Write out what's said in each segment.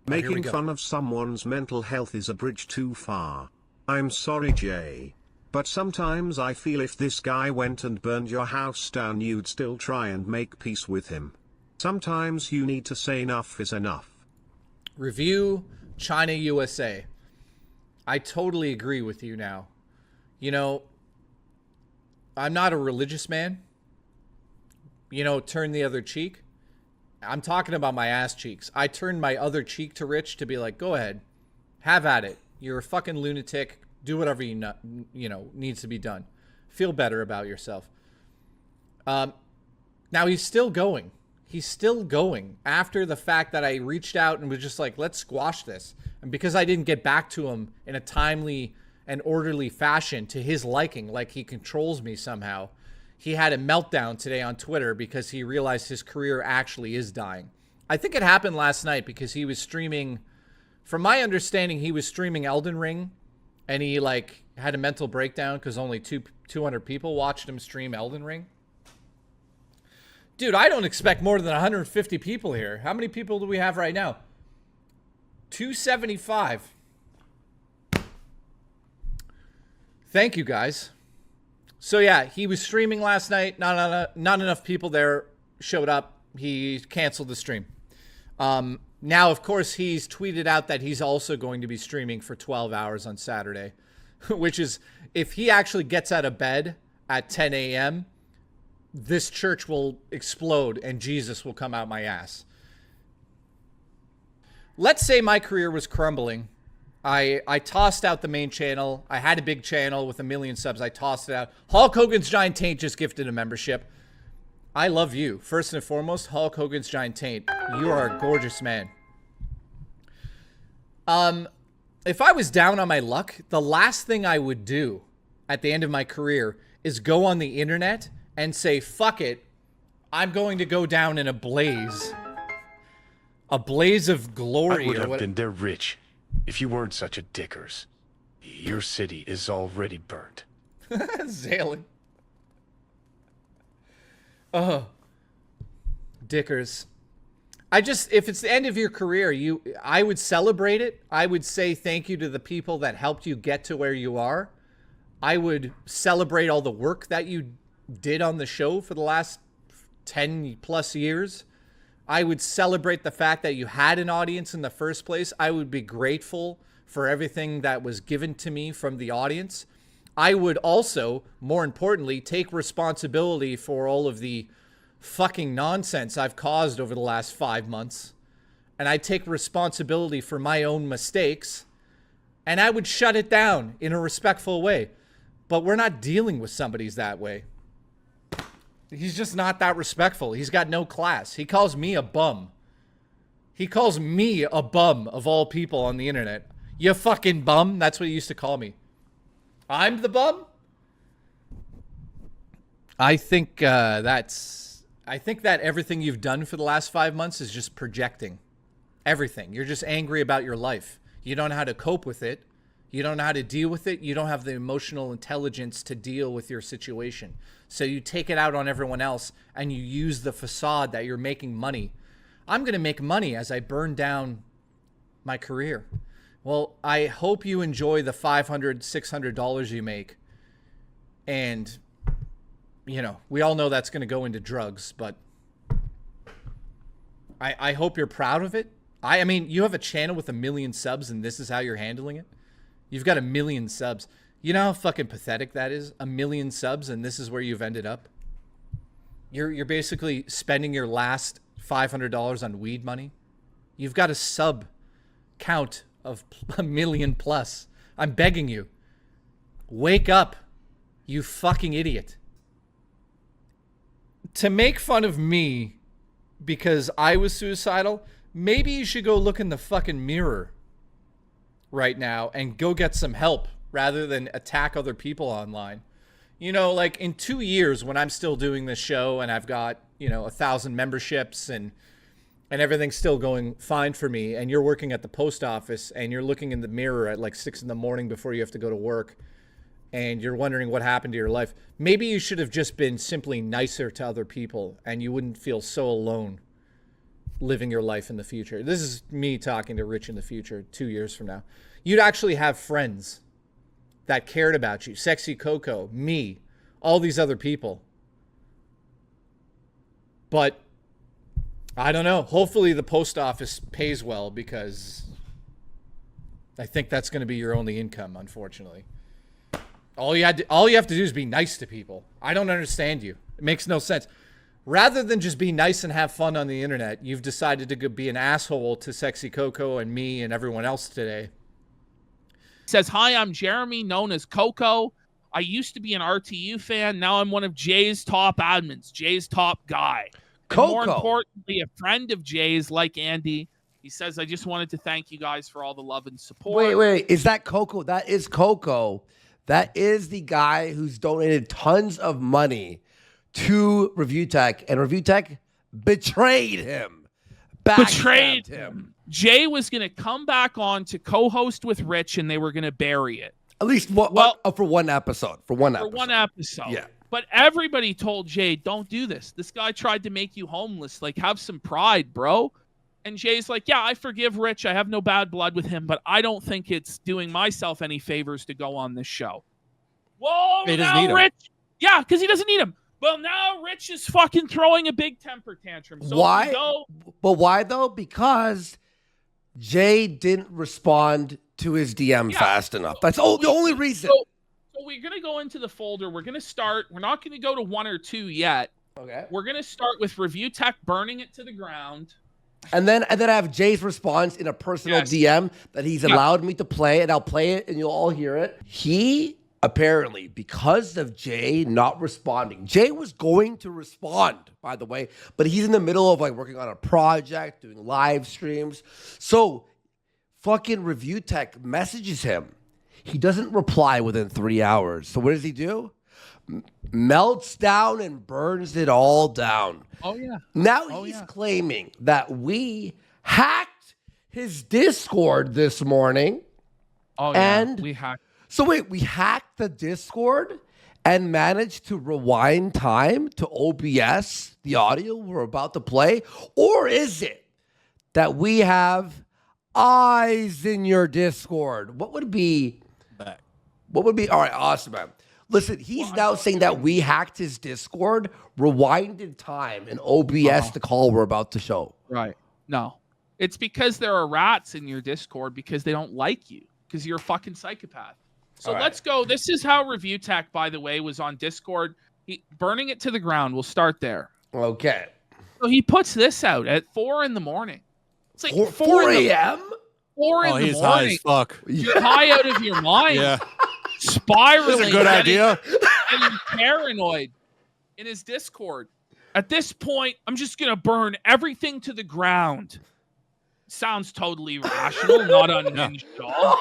Making fun of someone's mental health is a bridge too far. I'm sorry, Jay. But sometimes I feel if this guy went and burned your house down, you'd still try and make peace with him. Sometimes you need to say enough is enough. ReviewChinaUSA. I totally agree with you now. You know, I'm not a religious man. You know, turn the other cheek. I'm talking about my ass cheeks. I turned my other cheek to Rich to be like, go ahead, have at it. You're a fucking lunatic. Do whatever you know needs to be done. Feel better about yourself. Now he's still going. He's still going after the fact that I reached out and was just like, let's squash this. And because I didn't get back to him in a timely and orderly fashion to his liking, like he controls me somehow, he had a meltdown today on Twitter because he realized his career actually is dying. I think it happened last night because he was streaming, from my understanding, he was streaming Elden Ring, and he like had a mental breakdown because only 200 people watched him stream Elden Ring. Dude, I don't expect more than 150 people here. How many people do we have right now? 275. Thank you, guys. So yeah, he was streaming last night. Not enough people there showed up. He canceled the stream. Now, of course, he's tweeted out that he's also going to be streaming for 12 hours on Saturday, which is, if he actually gets out of bed at 10 a.m., this church will explode and Jesus will come out my ass. Let's say my career was crumbling. I tossed out the main channel. I had a big channel with 1 million subs. I tossed it out. Hulk Hogan's Giant Taint just gifted a membership. I love you. First and foremost, Hulk Hogan's Giant Taint. You are a gorgeous man. If I was down on my luck, the last thing I would do at the end of my career is go on the internet and say, fuck it, I'm going to go down in a blaze. A blaze of glory. I would have been there rich if you weren't such a dickers. Your city is already burnt. Zalen. Oh, dickers. If it's the end of your career, I would celebrate it. I would say thank you to the people that helped you get to where you are. I would celebrate all the work that you did on the show for the last 10 plus years. I would celebrate the fact that you had an audience in the first place. I would be grateful for everything that was given to me from the audience. I would also, more importantly, take responsibility for all of the fucking nonsense I've caused over the last 5 months. And I'd take responsibility for my own mistakes. And I would shut it down in a respectful way. But we're not dealing with somebody's that way. He's just not that respectful. He's got no class. He calls me a bum. He calls me a bum of all people on the internet. You fucking bum. That's what he used to call me. I'm the bum? I think that everything you've done for the last 5 months is just projecting. Everything. You're just angry about your life. You don't know how to cope with it. You don't know how to deal with it. You don't have the emotional intelligence to deal with your situation. So you take it out on everyone else and you use the facade that you're making money. I'm going to make money as I burn down my career. Well, I hope you enjoy the $500, $600 you make. And, you know, we all know that's going to go into drugs, but I hope you're proud of it. I mean, you have a channel with 1 million subs and this is how you're handling it. You've got 1 million subs. You know how fucking pathetic that is? 1 million subs and this is where you've ended up. You're basically spending your last $500 on weed money. You've got a sub count of 1 million plus. I'm begging you. Wake up, you fucking idiot. To make fun of me because I was suicidal, maybe you should go look in the fucking mirror right now and go get some help rather than attack other people online. You know, like in 2 years when I'm still doing this show and I've got, you know, 1,000 memberships and everything's still going fine for me, and you're working at the post office and you're looking in the mirror at like 6 in the morning before you have to go to work and you're wondering what happened to your life, maybe you should have just been simply nicer to other people and you wouldn't feel so alone. living your life in the future. This is me talking to Rich in the future, 2 years from now. You'd actually have friends that cared about you. Sexy Coco, me, all these other people. But I don't know. Hopefully the post office pays well, because I think that's going to be your only income, unfortunately. All you have to do is be nice to people. I don't understand you. It makes no sense. Rather than just be nice and have fun on the internet, you've decided to be an asshole to Sexy Coco and me and everyone else today. Says, hi, I'm Jeremy, known as Coco. I used to be an RTU fan. Now I'm one of Jay's top admins, Jay's top guy. And more importantly, a friend of Jay's, like Andy. He says, I just wanted to thank you guys for all the love and support. Wait. Is that Coco? That is Coco. That is the guy who's donated tons of money to ReviewTech, and ReviewTech betrayed him. Betrayed him. Jay was going to come back on to co-host with Rich, and they were going to bury it. At least for one episode. For one episode. Yeah. But everybody told Jay, don't do this. This guy tried to make you homeless. Like, have some pride, bro. And Jay's like, yeah, I forgive Rich. I have no bad blood with him, but I don't think it's doing myself any favors to go on this show. Whoa, he doesn't need him. Rich. Yeah, because he doesn't need him. Well, now Rich is fucking throwing a big temper tantrum. So why? But why, though? Because Jay didn't respond to his DM fast enough. That's the only reason. So we're going to go into the folder. We're going to start. We're not going to go to 1 or 2 yet. Okay. We're going to start with ReviewTech burning it to the ground. And then I have Jay's response in a personal DM that he's allowed me to play, and I'll play it, and you'll all hear it. He apparently, because of Jay not responding, Jay was going to respond, by the way, but he's in the middle of working on a project, doing live streams. So fucking ReviewTech messages him. He doesn't reply within 3 hours. So what does he do? Melts down and burns it all down. Oh, yeah. Now he's claiming that we hacked his Discord this morning. Oh, yeah. And we hacked. So wait, we hacked the Discord and managed to rewind time to OBS, the audio we're about to play? Or is it that we have eyes in your Discord? What would be... All right, awesome, man. Listen, he's now saying that we hacked his Discord, rewinded time, and OBS the call we're about to show. Right. No. It's because there are rats in your Discord because they don't like you, because you're a fucking psychopath. So let's go. This is how ReviewTech, by the way, was on Discord. Burning it to the ground. We'll start there. Okay. So he puts this out at 4 in the morning. It's like 4 a.m.? 4 in the morning. He's high as fuck. You're high out of your mind. Yeah. Spiraling. That's a good idea. Getting paranoid in his Discord. At this point, I'm just going to burn everything to the ground. Sounds totally rational, not unhinged at all.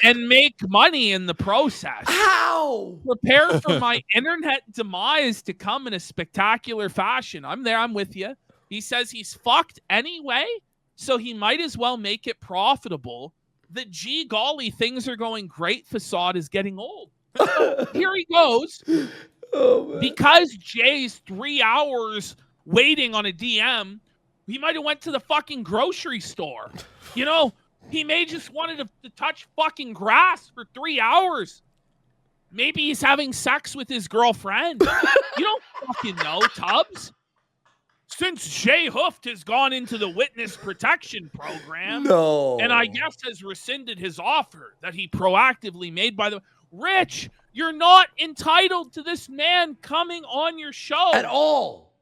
And make money in the process. How? Prepare for my internet demise to come in a spectacular fashion. I'm there. I'm with you. He says he's fucked anyway, so he might as well make it profitable. The gee golly, things are going great facade is getting old. So here he goes. Because Jay's 3 hours waiting on a DM, he might have went to the fucking grocery store. You know, he may just wanted to touch fucking grass for 3 hours. Maybe he's having sex with his girlfriend. You don't fucking know, Tubbs. Since Jay Hooft has gone into the witness protection program, and I guess has rescinded his offer that he proactively made by the... Rich, you're not entitled to this man coming on your show. At all.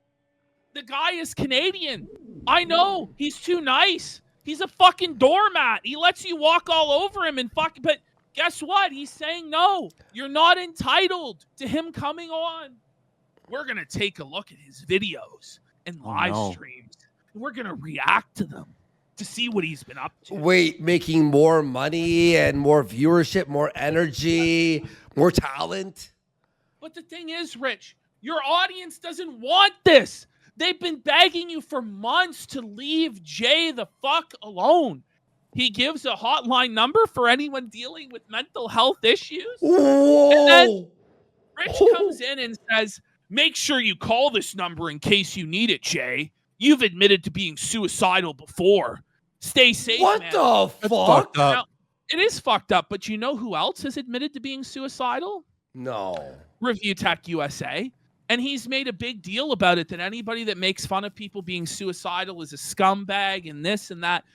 The guy is Canadian. I know. He's too nice. He's a fucking doormat. He lets you walk all over him and fucking... But guess what? He's saying no. You're not entitled to him coming on. We're going to take a look at his videos and live streams. And we're going to react to them to see what he's been up to. Wait, making more money and more viewership, more energy, more talent. But the thing is, Rich, your audience doesn't want this. They've been begging you for months to leave Jay the fuck alone. He gives a hotline number for anyone dealing with mental health issues. Whoa. And then Rich comes in and says, make sure you call this number in case you need it, Jay. You've admitted to being suicidal before. Stay safe, What man. the fuck? Fucked up. Now, it is fucked up, but you know who else has admitted to being suicidal? No. ReviewTechUSA. And he's made a big deal about it, that anybody that makes fun of people being suicidal is a scumbag and this and that.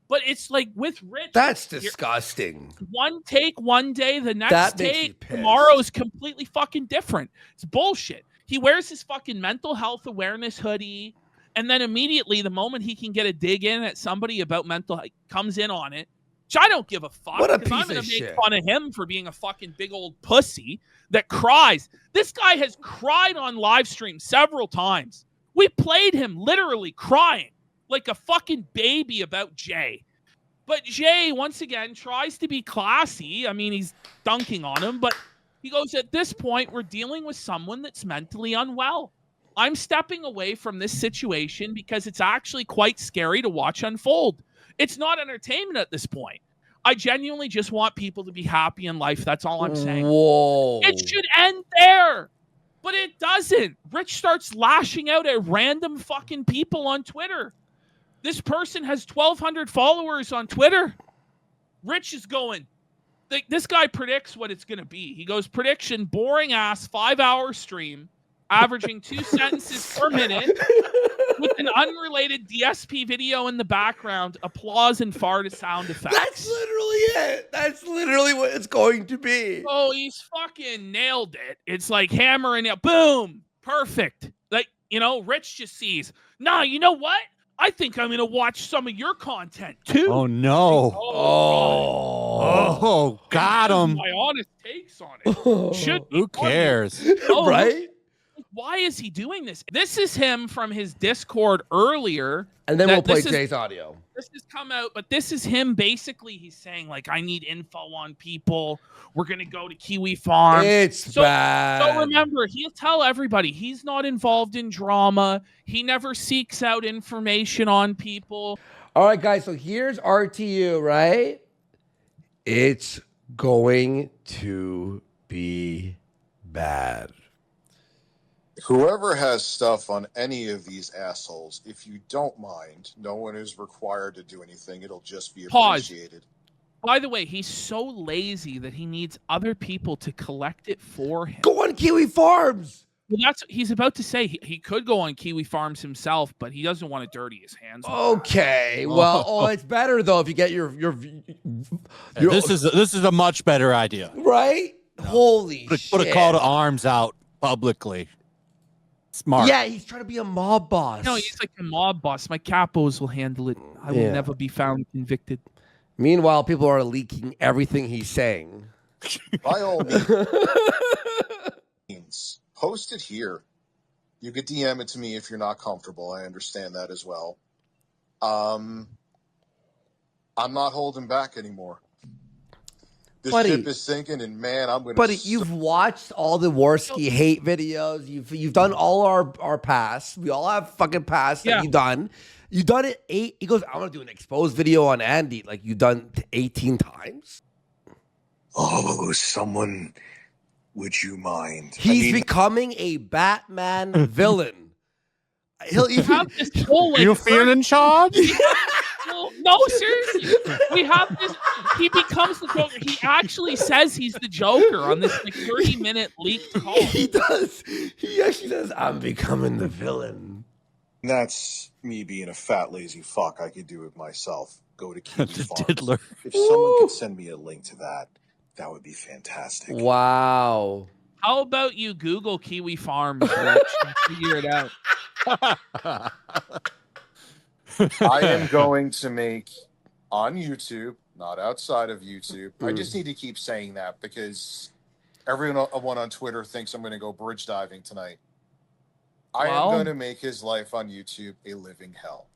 But it's like with Rich. That's disgusting. One take one day, the next That makes me take pissed. tomorrow is completely fucking different. It's bullshit. He wears his fucking mental health awareness hoodie, and then immediately, the moment he can get a dig in at somebody about mental health, comes in on it. Which I don't give a fuck. What a 'cause I'm piece gonna of make shit. fun of him for being a fucking big old pussy that cries. This guy has cried on live stream several times. We played him literally crying like a fucking baby about Jay. But Jay, once again, tries to be classy. I mean, he's dunking on him, but he goes, at this point, we're dealing with someone that's mentally unwell. I'm stepping away from this situation because it's actually quite scary to watch unfold. It's not entertainment at this point. I genuinely just want people to be happy in life. That's all I'm saying. Whoa. It should end there. But it doesn't. Rich starts lashing out at random fucking people on Twitter. This person has 1,200 followers on Twitter. Rich is going, this guy predicts what it's going to be. He goes, prediction, boring ass 5-hour stream, averaging 2 sentences per minute, with an unrelated DSP video in the background, applause and fart sound effects. That's literally it. That's literally what it's going to be. Oh, he's fucking nailed it. It's like hammering it. Boom. Perfect. Like, Rich just sees, nah, you know what? I think I'm going to watch some of your content too. Oh no. Oh. Got him. My honest takes on it. Should Who cares? Oh, Right? Why is he doing this? This is him from his Discord earlier. And then that we'll play this is- Jay's audio. This has come out, but this is him basically. He's saying, like, I need info on people. We're going to go to Kiwi Farm. It's So bad. remember, he'll tell everybody he's not involved in drama. He never seeks out information on people. All right, guys. So here's RTU, right? It's going to be bad. Whoever has stuff on any of these assholes, if you don't mind, no one is required to do anything. It'll just be Pause. appreciated. By the way, he's so lazy that he needs other people to collect it for him. Go on Kiwi Farms. Well, that's what he's about to say. He could go on Kiwi Farms himself, but he doesn't want to dirty his hands. with that. Okay. Well, it's better though if you get your This is a much better idea. right. Holy Put shit. a call to arms out publicly. Smart. Yeah, he's trying to be a mob boss. No, he's like a mob boss. My capos will handle it. I will Yeah. never be found convicted. Meanwhile, people are leaking everything he's saying. By all means, post it here. You could DM it to me if you're not comfortable. I understand that as well. I'm not holding back anymore. This Buddy. ship is sinking, and man, I'm gonna. But you've watched all the Warski hate videos. You've done all our pass. We all have fucking pass that Yeah. you've done. You done it 8. He goes, I'm gonna do an exposed video on Andy. Like you done 18 times. Oh, someone, would you mind? He's becoming a Batman villain. He'll We even have this whole like, You feeling in charge? Well, no, seriously. We have this. He becomes the Joker. He actually says he's the Joker on this like 30-minute leaked call. he does. He actually says, I'm becoming the villain. That's me being a fat, lazy fuck. I could do it myself. Go to Kiwi The Farms. diddler. If someone could send me a link to that, that would be fantastic. Wow. How about you Google Kiwi Farms, Rich, and figure it out? I am going to make on YouTube, not outside of YouTube. I just need to keep saying that because everyone on Twitter thinks I'm going to go bridge diving tonight. I am Well- going to make his life on YouTube a living hell.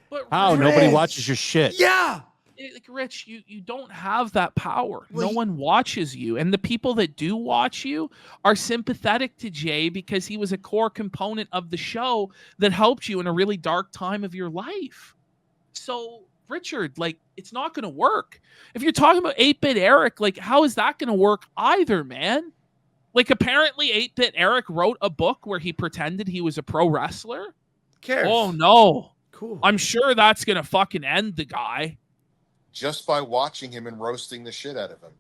But How? Rich, Nobody Rich. watches your shit. Yeah. like Rich, you don't have that power. Well, No one watches you, and the people that do watch you are sympathetic to Jay because he was a core component of the show that helped you in a really dark time of your life. So, Richard, like, it's not going to work. If you're talking about 8-Bit Eric, like, how is that going to work either, man? Like, apparently 8-Bit Eric wrote a book where he pretended he was a pro wrestler. cares? Oh, no. Cool. I'm sure that's going to fucking end the guy. Just by watching him and roasting the shit out of him.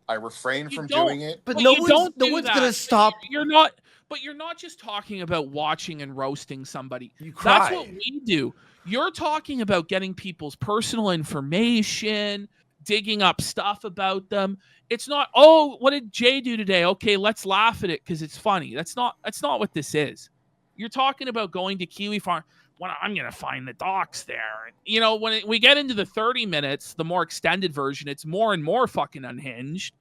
I refrain from don't- doing it. But But no you one's don't no do one's that. gonna stop. You're not, but you're not just talking about watching and roasting somebody. You cry. That's what we do. You're talking about getting people's personal information, digging up stuff about them. It's not, oh, what did Jay do today? Okay, let's laugh at it because it's funny. That's not what this is. You're talking about going to Kiwi Farm. When I'm going to find the docs there. You know, when we get into the 30 minutes, the more extended version, it's more and more fucking unhinged.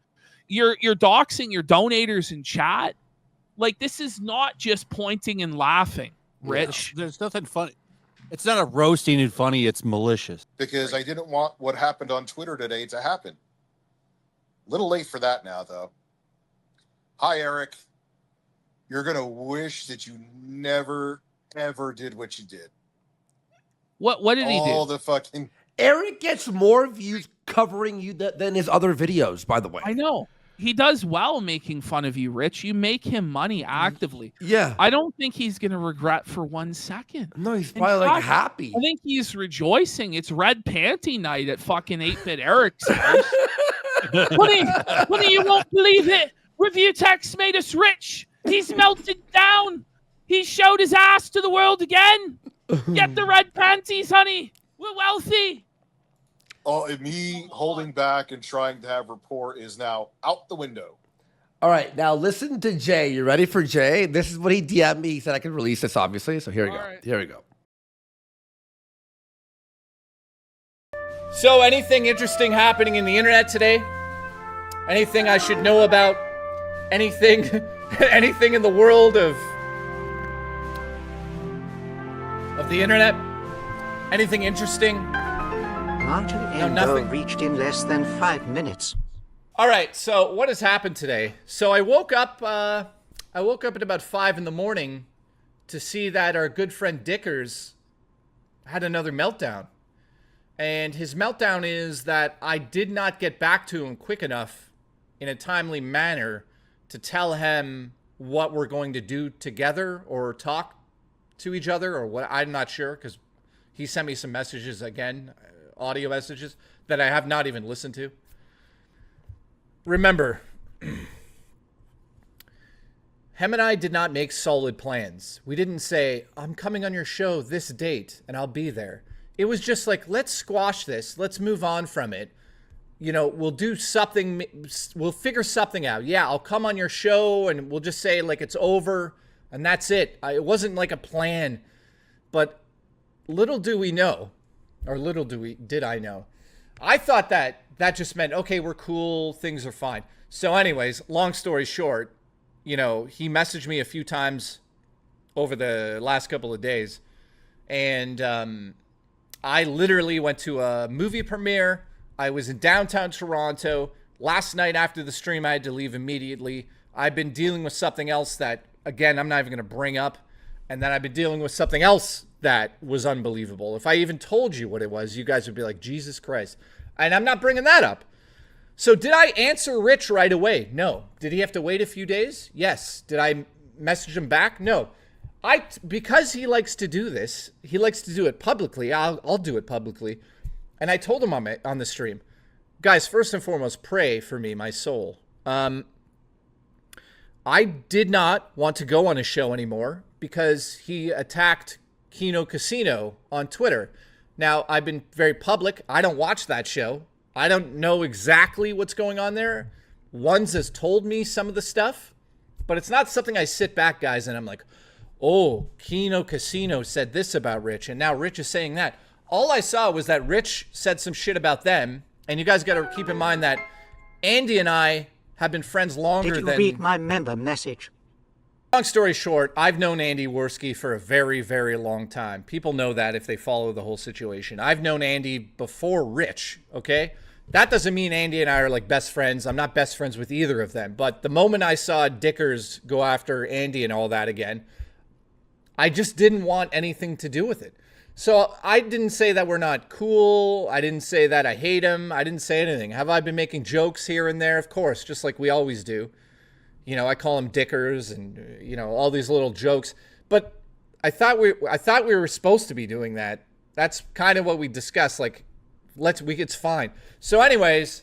You're doxing your donators in chat. Like, this is not just pointing and laughing, Rich. There's nothing funny. It's not a roasting and funny. It's malicious. Because I didn't want what happened on Twitter today to happen. Little late for that now, though. Hi, Eric. You're going to wish that you never, ever did what you did. What did he do? All the fucking... Eric gets more views covering you than his other videos, by the way. I know. He does well making fun of you, Rich. You make him money actively. Yeah. I don't think he's going to regret for 1 second. No, he's In probably like fact, happy. I think he's rejoicing. It's red panty night at fucking 8-Bit Eric's house. Honey, you won't believe it. ReviewTech's made us rich. He's melted down. He showed his ass to the world again. Get the red panties, honey. We're wealthy. Oh, me holding back and trying to have rapport is now out the window. All right, now listen to Jay. You ready for Jay? This is what he DM'd me. He said I could release this, obviously. So here we go. right. Here we go. So, anything interesting happening in the internet today? Anything I should know about? Anything, anything in the world of the internet? Anything interesting? Martin No, nothing. reached in less than 5 minutes. All right. So, what has happened today? So, I woke up at about 5 in the morning to see that our good friend Dickers had another meltdown. And his meltdown is that I did not get back to him quick enough in a timely manner to tell him what we're going to do together or talk to each other or what. I'm not sure because he sent me some messages again, audio messages that I have not even listened to. Remember, Hem and I did not make solid plans. We didn't say, I'm coming on your show this date and I'll be there. It was just like, let's squash this. Let's move on from it. You know, we'll do something. We'll figure something out. Yeah, I'll come on your show and we'll just say like it's over and that's it. It wasn't like a plan, but little do we know, or did I know? I thought that just meant, okay, we're cool. Things are fine. So anyways, long story short, you know, he messaged me a few times over the last couple of days and, I literally went to a movie premiere. I was in downtown Toronto. Last night after the stream, I had to leave immediately. I've been dealing with something else that, again, I'm not even going to bring up. And then I've been dealing with something else that was unbelievable. If I even told you what it was, you guys would be like, Jesus Christ. And I'm not bringing that up. So did I answer Rich right away? No. Did he have to wait a few days? Yes. Did I message him back? No. Because he likes to do this, he likes to do it publicly. I'll do it publicly. And I told him on the stream, guys, first and foremost, pray for me, my soul. I did not want to go on his show anymore because he attacked Kino Casino on Twitter. Now, I've been very public. I don't watch that show. I don't know exactly what's going on there. Ones has told me some of the stuff, but it's not something I sit back, guys, and I'm like, oh, Kino Casino said this about Rich, and now Rich is saying that. All I saw was that Rich said some shit about them, and you guys got to keep in mind that Andy and I have been friends longer Did you than... read my member message? Long story short, I've known Andy Warski for a very, very long time. People know that if they follow the whole situation. I've known Andy before Rich, okay? That doesn't mean Andy and I are like best friends. I'm not best friends with either of them. But the moment I saw Dickers go after Andy and all that again, I just didn't want anything to do with it. So I didn't say that we're not cool. I didn't say that I hate him. I didn't say anything. Have I been making jokes here and there? Of course, just like we always do. You know, I call him Dickers and, you know, all these little jokes. But I thought we were supposed to be doing that. That's kind of what we discussed. Like, it's fine. So anyways,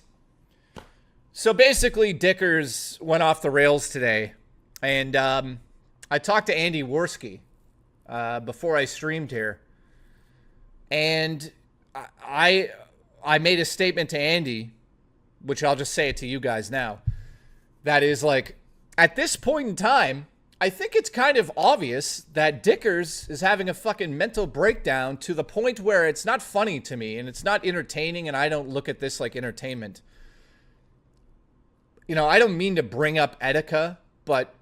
so basically Dickers went off the rails today. And I talked to Andy Warski before I streamed here. And I made a statement to Andy, which I'll just say it to you guys now. That is like, at this point in time, I think it's kind of obvious that Dickers is having a fucking mental breakdown to the point where it's not funny to me and it's not entertaining, and I don't look at this like entertainment. You know, I don't mean to bring up Etika, but,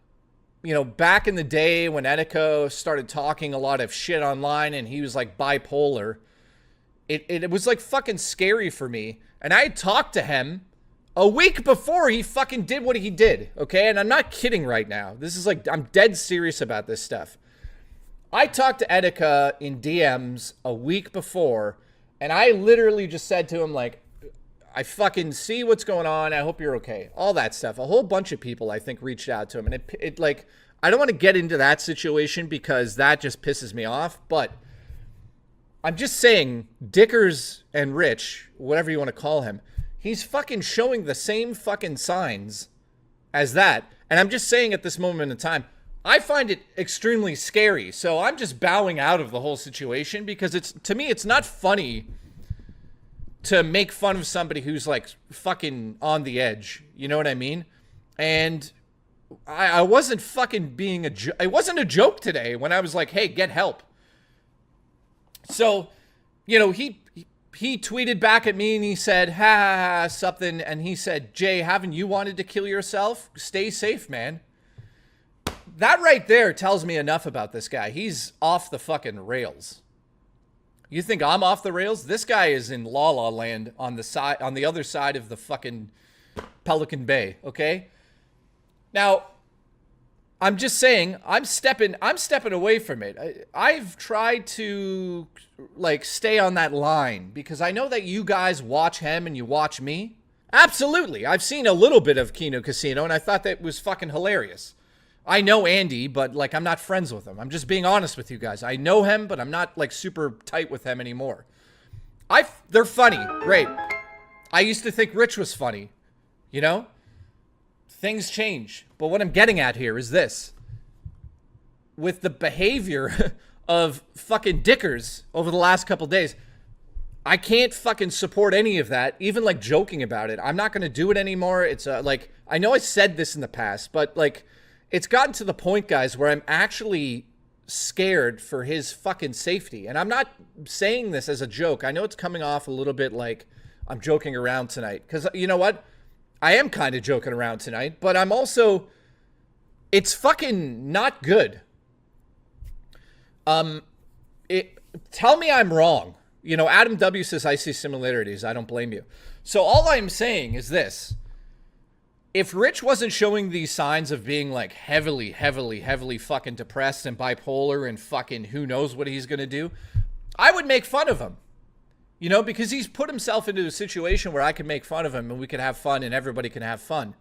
you know, back in the day when Etika started talking a lot of shit online and he was like bipolar, it was like fucking scary for me. And I had talked to him a week before he fucking did what he did, okay? And I'm not kidding right now. This is like, I'm dead serious about this stuff. I talked to Etika in DMs a week before, and I literally just said to him, like, I fucking see what's going on. I hope you're okay. All that stuff. A whole bunch of people, I think, reached out to him. And it like, I don't want to get into that situation because that just pisses me off. But I'm just saying, Dickers and Rich, whatever you want to call him, he's fucking showing the same fucking signs as that. And I'm just saying at this moment in time, I find it extremely scary. So I'm just bowing out of the whole situation because to me, it's not funny to make fun of somebody who's like fucking on the edge. You know what I mean? And I wasn't fucking being it wasn't a joke today when I was like, hey, get help. So, you know, he tweeted back at me and he said, ha, ha, ha, something. And he said, Jay, haven't you wanted to kill yourself? Stay safe, man. That right there tells me enough about this guy. He's off the fucking rails. You think I'm off the rails? This guy is in La La Land on the other side of the fucking Pelican Bay, okay? Now, I'm just saying, I'm stepping away from it. I've tried to like stay on that line because I know that you guys watch him and you watch me. Absolutely. I've seen a little bit of Kino Casino and I thought that was fucking hilarious. I know Andy, but like I'm not friends with him. I'm just being honest with you guys. I know him, but I'm not like super tight with him anymore. They're funny. Great. I used to think Rich was funny. You know? Things change. But what I'm getting at here is this. With the behavior of fucking Dickers over the last couple days, I can't fucking support any of that, even like joking about it. I'm not going to do it anymore. It's like, I know I said this in the past, but like, it's gotten to the point, guys, where I'm actually scared for his fucking safety. And I'm not saying this as a joke. I know it's coming off a little bit like I'm joking around tonight. Because you know what? I am kind of joking around tonight. But I'm also... It's fucking not good. Tell me I'm wrong. You know, Adam W. says, I see similarities. I don't blame you. So all I'm saying is this. If Rich wasn't showing these signs of being like heavily fucking depressed and bipolar and fucking who knows what he's going to do, I would make fun of him. You know, because he's put himself into a situation where I can make fun of him and we can have fun and everybody can have fun.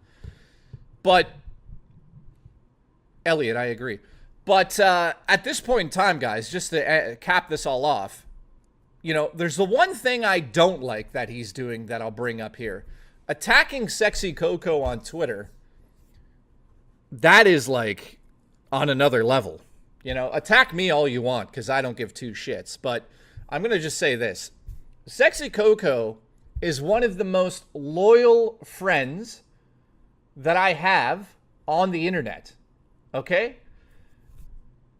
But, Elliot, I agree. But at this point in time, guys, just to cap this all off, you know, there's the one thing I don't like that he's doing that I'll bring up here. Attacking Sexy Coco on Twitter, that is like on another level. You know, attack me all you want because I don't give two shits. But I'm going to just say this. Sexy Coco is one of the most loyal friends that I have on the internet. Okay?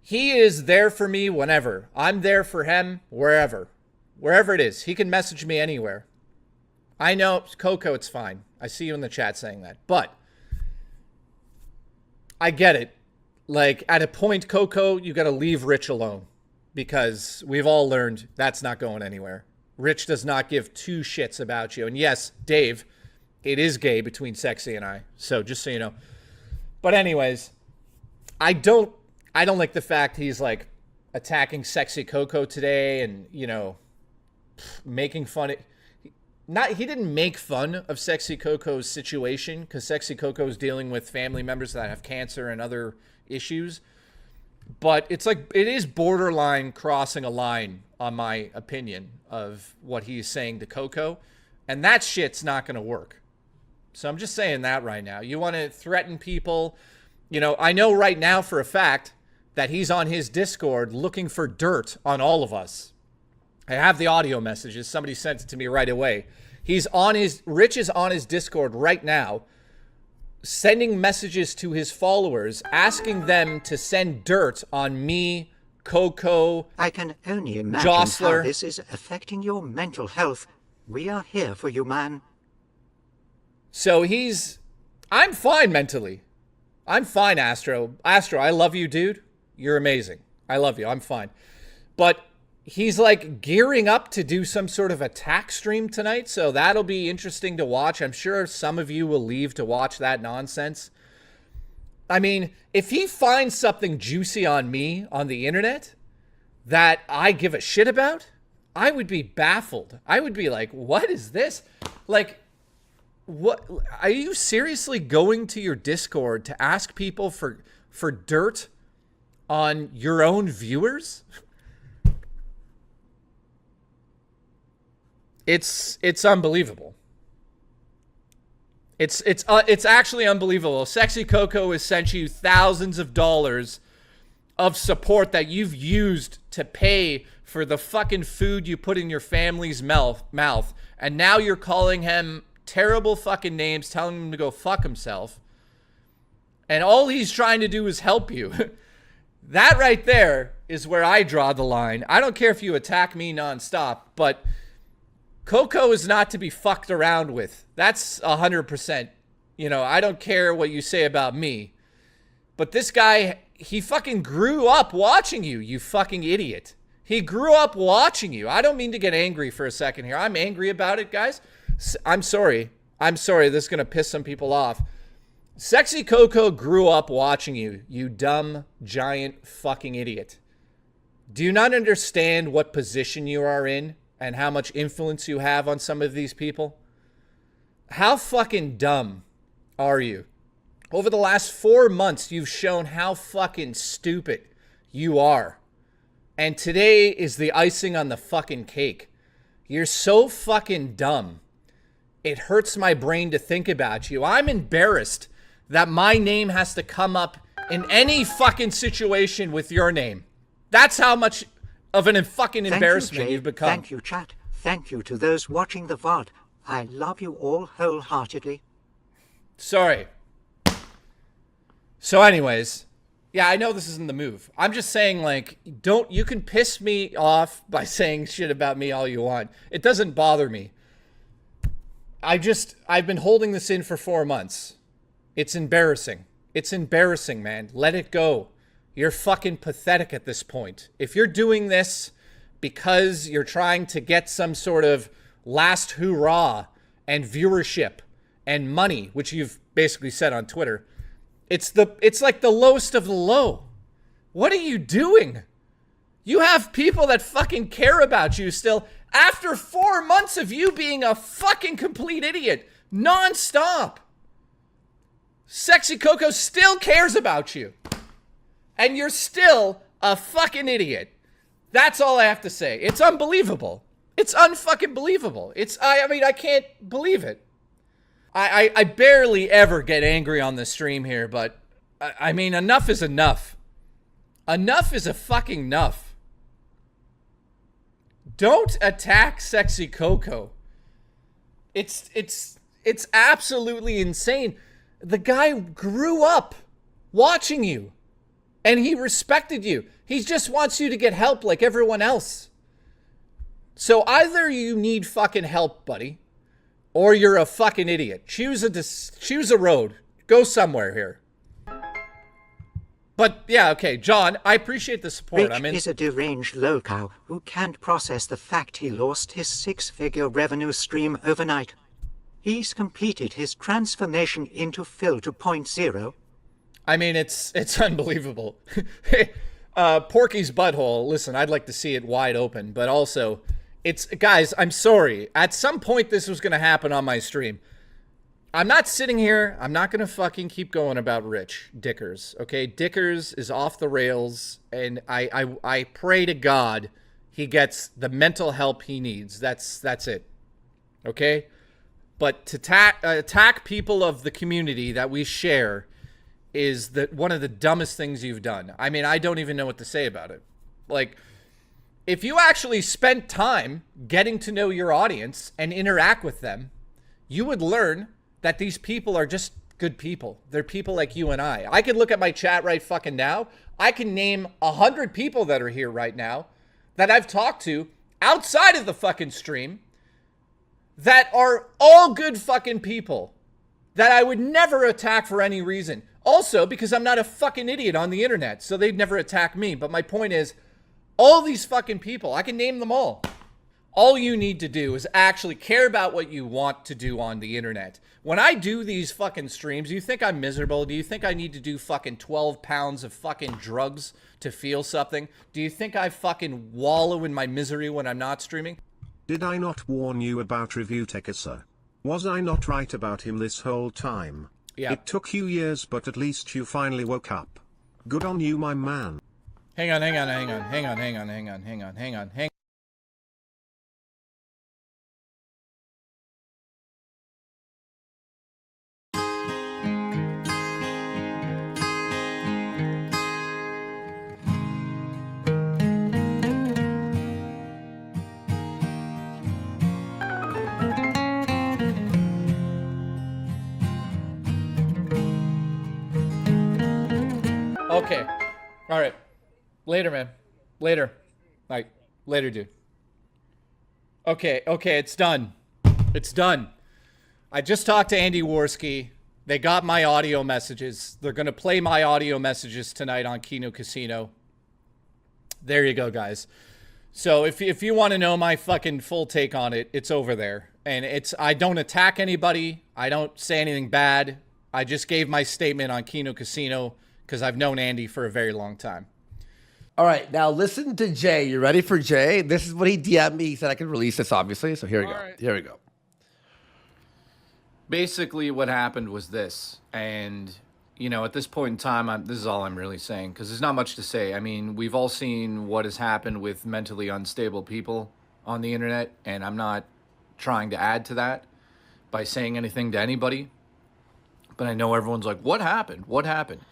He is there for me whenever. I'm there for him wherever. Wherever it is. He can message me anywhere. I know, Coco, it's fine. I see you in the chat saying that. But I get it. Like, at a point, Coco, you got to leave Rich alone. Because we've all learned that's not going anywhere. Rich does not give two shits about you. And yes, Dave, it is gay between Sexy and I. So just so you know. But anyways, I don't like the fact he's like attacking Sexy Coco today and, you know, making fun of... He didn't make fun of Sexy Coco's situation because Sexy Coco's dealing with family members that have cancer and other issues. But it's like, it is borderline crossing a line on my opinion of what he's saying to Coco. And that shit's not going to work. So I'm just saying that right now. You want to threaten people. You know, I know right now for a fact that he's on his Discord looking for dirt on all of us. I have the audio messages. Somebody sent it to me right away. Rich is on his Discord right now, sending messages to his followers, asking them to send dirt on me, Coco, I can only imagine Jostler. how this is affecting your mental health. We are here for you, man. So I'm fine mentally. I'm fine, Astro. Astro, I love you, dude. You're amazing. I love you. I'm fine. But he's like gearing up to do some sort of attack stream tonight. So that'll be interesting to watch. I'm sure some of you will leave to watch that nonsense. I mean, if he finds something juicy on me on the internet that I give a shit about, I would be baffled. I would be like, what is this? Like, what? Are you seriously going to your Discord to ask people for dirt on your own viewers? It's unbelievable. It's actually unbelievable. Sexy Coco has sent you thousands of dollars of support that you've used to pay for the fucking food you put in your family's mouth, and now you're calling him terrible fucking names, telling him to go fuck himself. And all he's trying to do is help you. That right there is where I draw the line. I don't care if you attack me nonstop, but Coco is not to be fucked around with. That's 100%. You know, I don't care what you say about me. But this guy, he fucking grew up watching you, you fucking idiot. He grew up watching you. I don't mean to get angry for a second here. I'm angry about it, guys. I'm sorry. I'm sorry. This is going to piss some people off. Sexy Coco grew up watching you, you dumb, giant fucking idiot. Do you not understand what position you are in and how much influence you have on some of these people? How fucking dumb are you? Over the last 4 months, you've shown how fucking stupid you are. And today is the icing on the fucking cake. You're so fucking dumb. It hurts my brain to think about you. I'm embarrassed that my name has to come up in any fucking situation with your name. That's how much of an fucking embarrassment you've become. Thank you, chat. Thank you to those watching the VOD. I love you all wholeheartedly. Sorry. So anyways, yeah, I know this isn't the move. I'm just saying, like, you can piss me off by saying shit about me all you want. It doesn't bother me. I've been holding this in for 4 months. It's embarrassing. It's embarrassing, man. Let it go. You're fucking pathetic at this point. If you're doing this because you're trying to get some sort of last hurrah and viewership and money, which you've basically said on Twitter, it's like the lowest of the low. What are you doing? You have people that fucking care about you still after 4 months of you being a fucking complete idiot nonstop. Sexy Coco still cares about you. And you're still a fucking idiot. That's all I have to say. It's unbelievable. It's unfucking believable. I mean, I can't believe it. I barely ever get angry on the stream here, but I mean, enough is enough. Enough is a fucking enough. Don't attack Sexy Coco. It's absolutely insane. The guy grew up watching you, and he respected you. He just wants you to get help like everyone else. So either you need fucking help, buddy, or you're a fucking idiot. Choose a road. Go somewhere here. But yeah, okay, John, I appreciate the support. Rich is a deranged lolcow who can't process the fact he lost his 6-figure revenue stream overnight. He's completed his transformation into Phil 2.0. I mean, it's unbelievable. Porky's butthole. Listen, I'd like to see it wide open, but also, guys, I'm sorry. At some point, this was going to happen on my stream. I'm not sitting here. I'm not going to fucking keep going about Rich Dickers. Okay. Dickers is off the rails. And I pray to God he gets the mental help he needs. That's it. Okay. But to attack people of the community that we share is one of the dumbest things you've done. I mean, I don't even know what to say about it. Like, if you actually spent time getting to know your audience and interact with them, you would learn that these people are just good people. They're people like you and I. I could look at my chat right fucking now. I can name 100 people that are here right now that I've talked to outside of the fucking stream that are all good fucking people that I would never attack for any reason. Also, because I'm not a fucking idiot on the internet, so they'd never attack me. But my point is, all these fucking people, I can name them all. All you need to do is actually care about what you want to do on the internet. When I do these fucking streams, do you think I'm miserable? Do you think I need to do fucking 12 pounds of fucking drugs to feel something? Do you think I fucking wallow in my misery when I'm not streaming? Did I not warn you about ReviewTechUSA? Was I not right about him this whole time? Yeah. It took you years, but at least you finally woke up. Good on you, my man. Hang on. Okay. All right. Later, man. Later. Like, later, dude. Okay, it's done. It's done. I just talked to Andy Warski. They got my audio messages. They're going to play my audio messages tonight on Kino Casino. There you go, guys. So if you want to know my fucking full take on it, it's over there. And I don't attack anybody. I don't say anything bad. I just gave my statement on Kino Casino because I've known Andy for a very long time. All right, now listen to Jay. You ready for Jay? This is what he DM'd me. He said I could release this, obviously. So here we go. Right. Here we go. Basically, what happened was this. And, you know, at this point in time, this is all I'm really saying, because there's not much to say. I mean, we've all seen what has happened with mentally unstable people on the internet, and I'm not trying to add to that by saying anything to anybody. But I know everyone's like, what happened? What happened?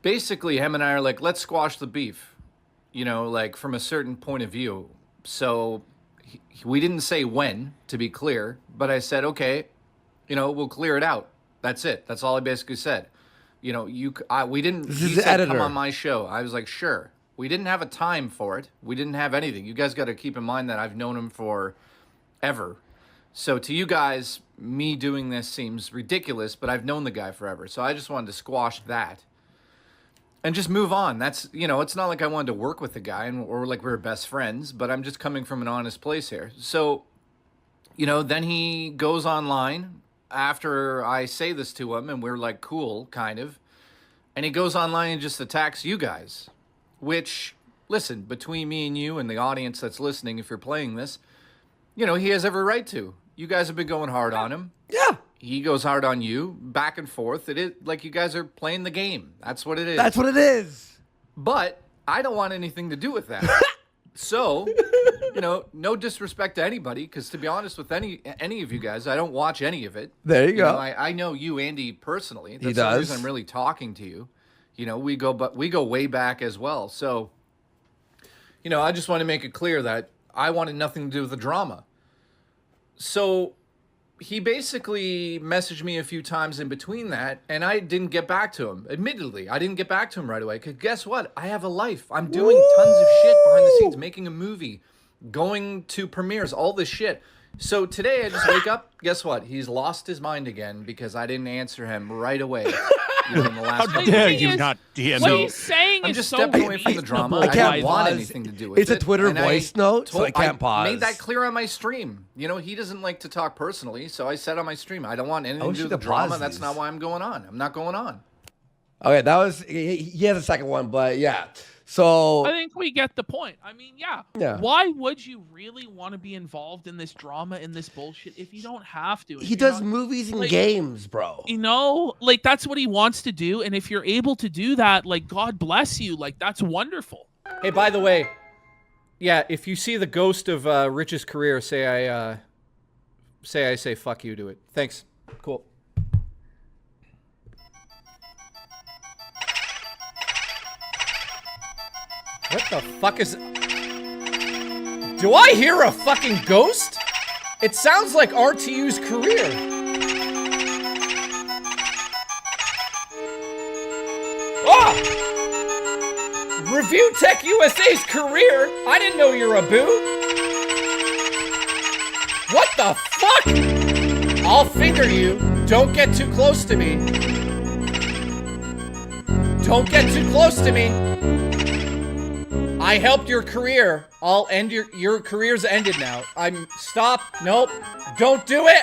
Basically, him and I are like, let's squash the beef, you know, like from a certain point of view. So we didn't say when, to be clear, but I said, okay, you know, we'll clear it out. That's it. That's all I basically said. You know, we didn't, he said, come on my show. I was like, sure. We didn't have a time for it. We didn't have anything. You guys got to keep in mind that I've known him for ever. So to you guys, me doing this seems ridiculous, but I've known the guy forever. So I just wanted to squash that. And just move on. That's, you know, it's not like I wanted to work with the guy or like we were best friends, but I'm just coming from an honest place here. So, you know, then he goes online after I say this to him and we're like cool, kind of. And he goes online and just attacks you guys, which, listen, between me and you and the audience that's listening, if you're playing this, you know, he has every right to. You guys have been going hard on him. Yeah. He goes hard on you, back and forth. It is like you guys are playing the game. That's what it is. That's what it is. But I don't want anything to do with that. So, you know, no disrespect to anybody, because to be honest with any of you guys, I don't watch any of it. There you go. Know, I know you, Andy, personally. That's he the does. reason I'm really talking to you. You know, we go way back as well. So, you know, I just want to make it clear that I wanted nothing to do with the drama. So he basically messaged me a few times in between that, and I didn't get back to him. Admittedly, I didn't get back to him right away, because guess what? I have a life. I'm doing tons of shit behind the scenes, making a movie, going to premieres, all this shit. So today I just wake up, guess what? He's lost his mind again because I didn't answer him right away. You know, in the last How The dare thing you is, not DM what me? he's saying I'm is just so stepping away from the drama. I I can't don't want pause. anything to do with it. It's a Twitter And voice note, so I can't pause. made that clear on my stream. You know, he doesn't like to talk personally, so I said on my stream, I don't want anything to do with the drama. That's not why I'm going on. I'm not going on. Okay, that was, he has a second one, but yeah. So I think we get the point. I mean, yeah. Why would you really want to be involved in this drama, in this bullshit, if you don't have to? He does movies and games, bro. You know, like, that's what he wants to do. And if you're able to do that, like, God bless you. Like, that's wonderful. Hey, by the way, yeah, if you see the ghost of Rich's career, say I say fuck you to it. Thanks. Cool. What the fuck is... Do I hear a fucking ghost? It sounds like RTU's career. Oh! ReviewTechUSA's career? I didn't know you're a boo. What the fuck? I'll finger you. Don't get too close to me. Don't get too close to me. I helped your career. I'll end your career's ended now. Stop. Nope. Don't do it.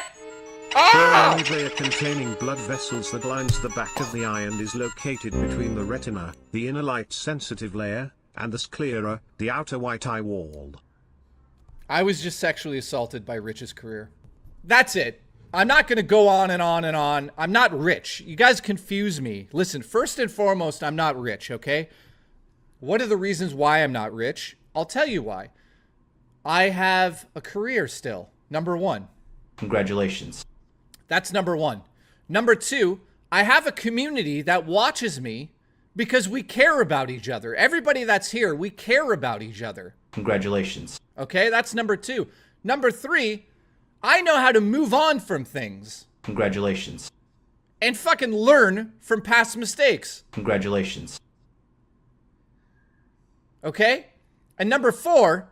Ah! They are containing blood vessels that lines the back of the eye and is located between the retina, the inner light-sensitive layer, and the sclera, the outer white eye wall. I was just sexually assaulted by Rich's career. That's it. I'm not going to go on and on and on. I'm not rich. You guys confuse me. Listen, first and foremost, I'm not rich, okay? What are the reasons why I'm not rich? I'll tell you why. I have a career still, number one. Congratulations. That's number one. Number two, I have a community that watches me because we care about each other. Everybody that's here, we care about each other. Congratulations. Okay, that's number two. Number three, I know how to move on from things. Congratulations. And fucking learn from past mistakes. Congratulations. Okay? And number four,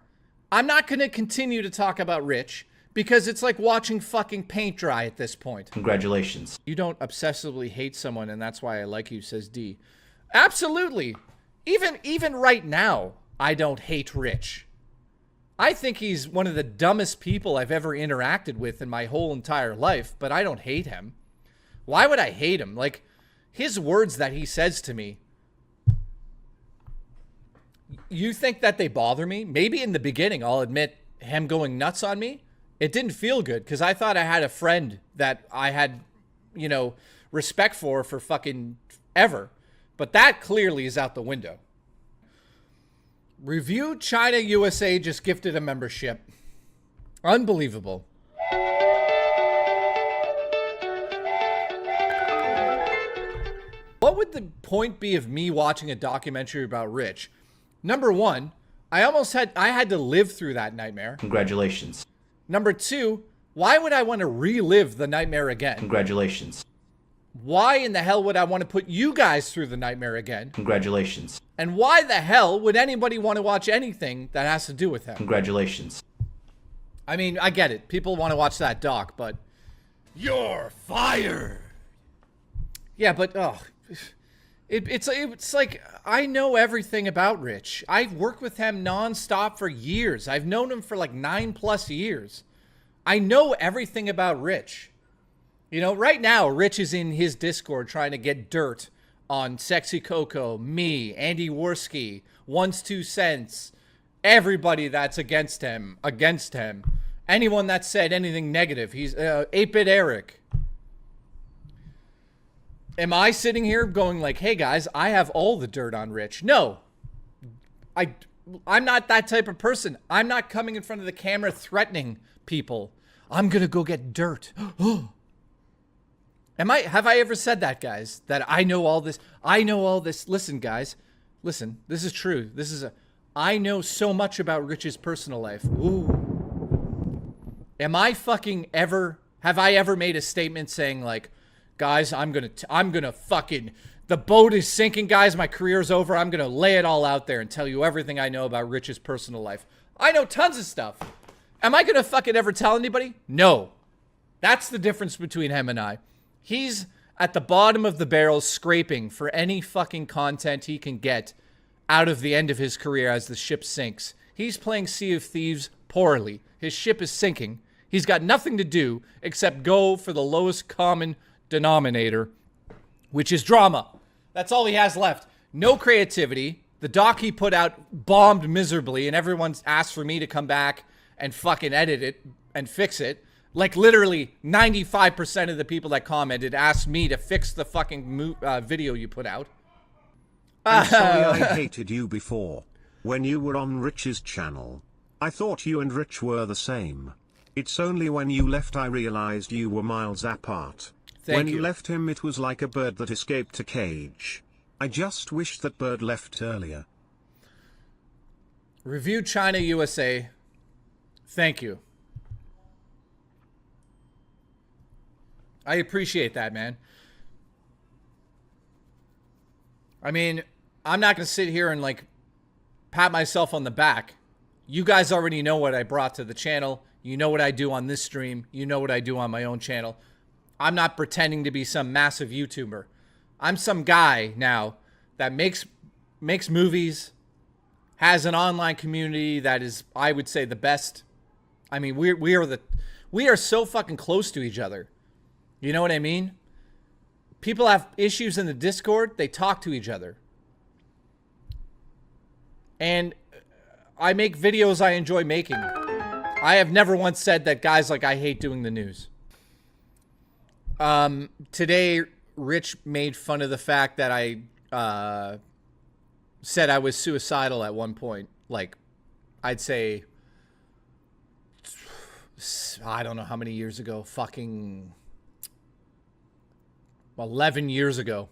I'm not going to continue to talk about Rich because it's like watching fucking paint dry at this point. Congratulations. You don't obsessively hate someone and that's why I like you, says D. Absolutely. Even right now, I don't hate Rich. I think he's one of the dumbest people I've ever interacted with in my whole entire life, but I don't hate him. Why would I hate him? Like, his words that he says to me, you think that they bother me? Maybe in the beginning, I'll admit, him going nuts on me, it didn't feel good because I thought I had a friend that I had, you know, respect for fucking ever. But that clearly is out the window. ReviewChinaUSA just gifted a membership. Unbelievable. What would the point be of me watching a documentary about Rich? Number one, I had to live through that nightmare. Congratulations. Number two, why would I want to relive the nightmare again? Congratulations. Why in the hell would I want to put you guys through the nightmare again? Congratulations. And why the hell would anybody want to watch anything that has to do with him? Congratulations. I mean, I get it. People want to watch that doc, but... You're fired! Yeah, but, it's like, I know everything about Rich. I've worked with him nonstop for years. I've known him for like 9+ years. I know everything about Rich. You know, right now, Rich is in his Discord trying to get dirt on Sexy Coco, me, Andy Warski, One's 2 Cents, everybody that's against him. Anyone that said anything negative. He's 8-Bit Eric. Am I sitting here going like, hey guys, I have all the dirt on Rich? No. I'm not that type of person. I'm not coming in front of the camera threatening people. I'm going to go get dirt. Have I ever said that, guys? That I know all this? I know all this. Listen, guys. Listen, this is true. I know so much about Rich's personal life. Ooh. Have I ever made a statement saying like, guys, I'm gonna fucking, the boat is sinking, guys, my career's over. I'm gonna lay it all out there and tell you everything I know about Rich's personal life. I know tons of stuff. Am I gonna fucking ever tell anybody? No. That's the difference between him and I. He's at the bottom of the barrel scraping for any fucking content he can get out of the end of his career as the ship sinks. He's playing Sea of Thieves poorly. His ship is sinking. He's got nothing to do except go for the lowest common denominator, which is drama. That's all he has left. No creativity, The doc he put out bombed miserably, and everyone's asked for me to come back and fucking edit it and fix it. Like, literally 95% of the people that commented asked me to fix the fucking video you put out. I'm sorry I hated you before. When you were on Rich's channel, I thought you and Rich were the same. It's only when you left I realized you were miles apart. When you left him, it was like a bird that escaped a cage. I just wish that bird left earlier. ReviewChinaUSA, thank you. I appreciate that, man. I mean, I'm not going to sit here and, like, pat myself on the back. You guys already know what I brought to the channel. You know what I do on this stream. You know what I do on my own channel. I'm not pretending to be some massive YouTuber. I'm some guy now that makes movies, has an online community that is, I would say, the best. I mean, we are so fucking close to each other. You know what I mean? People have issues in the Discord, they talk to each other. And I make videos I enjoy making. I have never once said that guys like I hate doing the news. Today, Rich made fun of the fact that I said I was suicidal at one point. Like, I'd say, I don't know how many years ago, fucking 11 years ago.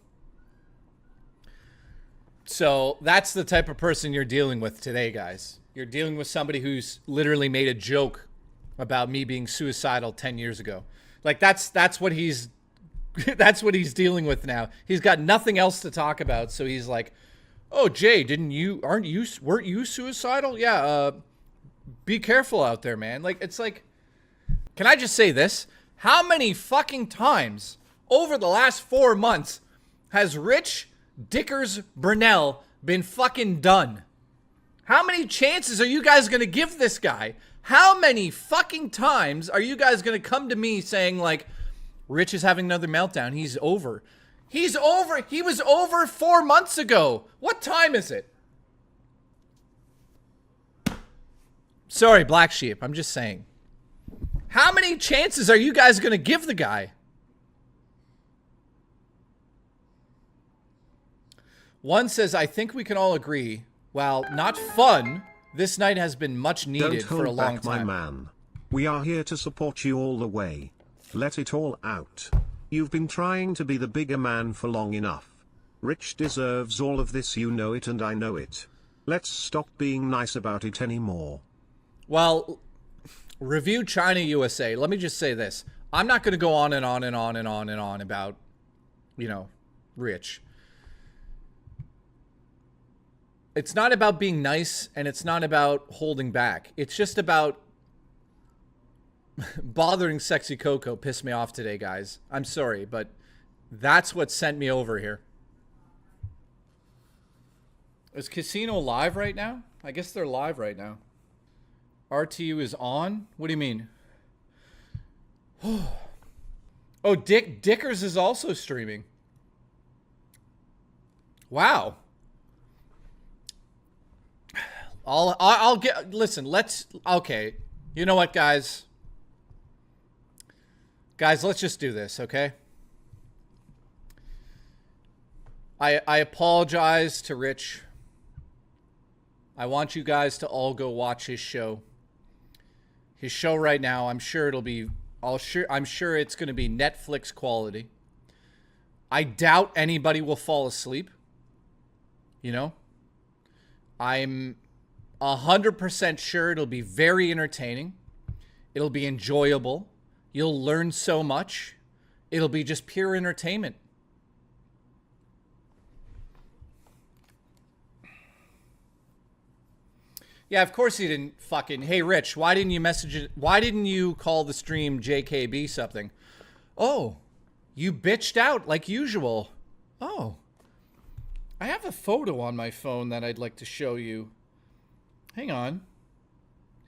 So that's the type of person you're dealing with today, guys. You're dealing with somebody who's literally made a joke about me being suicidal 10 years ago. Like, that's what he's that's what he's dealing with now. He's got nothing else to talk about, so he's like, "Oh, Jay, weren't you suicidal? Yeah, be careful out there, man." Like, it's like, can I just say this? How many fucking times over the last 4 months has Rich Dickers Brunel been fucking done? How many chances are you guys going to give this guy? How many fucking times are you guys going to come to me saying, like, Rich is having another meltdown, he's over. He's over. He was over 4 months ago. What time is it? Sorry, Black Sheep. I'm just saying. How many chances are you guys going to give the guy? One says, I think we can all agree, while not fun, this night has been much needed for a long time. Don't hold back, my man. We are here to support you all the way. Let it all out. You've been trying to be the bigger man for long enough. Rich deserves all of this, you know it and I know it. Let's stop being nice about it anymore. Well, ReviewChinaUSA, let me just say this. I'm not going to go on and on and on and on and on about, you know, Rich. It's not about being nice, and it's not about holding back. It's just about bothering Sexy Coco. Pissed me off today, guys. I'm sorry, but that's what sent me over here. Is Casino live right now? I guess they're live right now. RTU is on? What do you mean? Oh, Dickers is also streaming. Wow. I'll get, listen, okay. You know what, guys? Guys, let's just do this, okay? I apologize to Rich. I want you guys to all go watch his show. His show right now, I'm sure it'll be, I'm sure it's going to be Netflix quality. I doubt anybody will fall asleep. You know? I'm 100% sure it'll be very entertaining. It'll be enjoyable. You'll learn so much. It'll be just pure entertainment. Yeah, of course he didn't fucking... Hey, Rich, why didn't you message it? Why didn't you call the stream JKB something? Oh, you bitched out like usual. Oh. I have a photo on my phone that I'd like to show you. Hang on.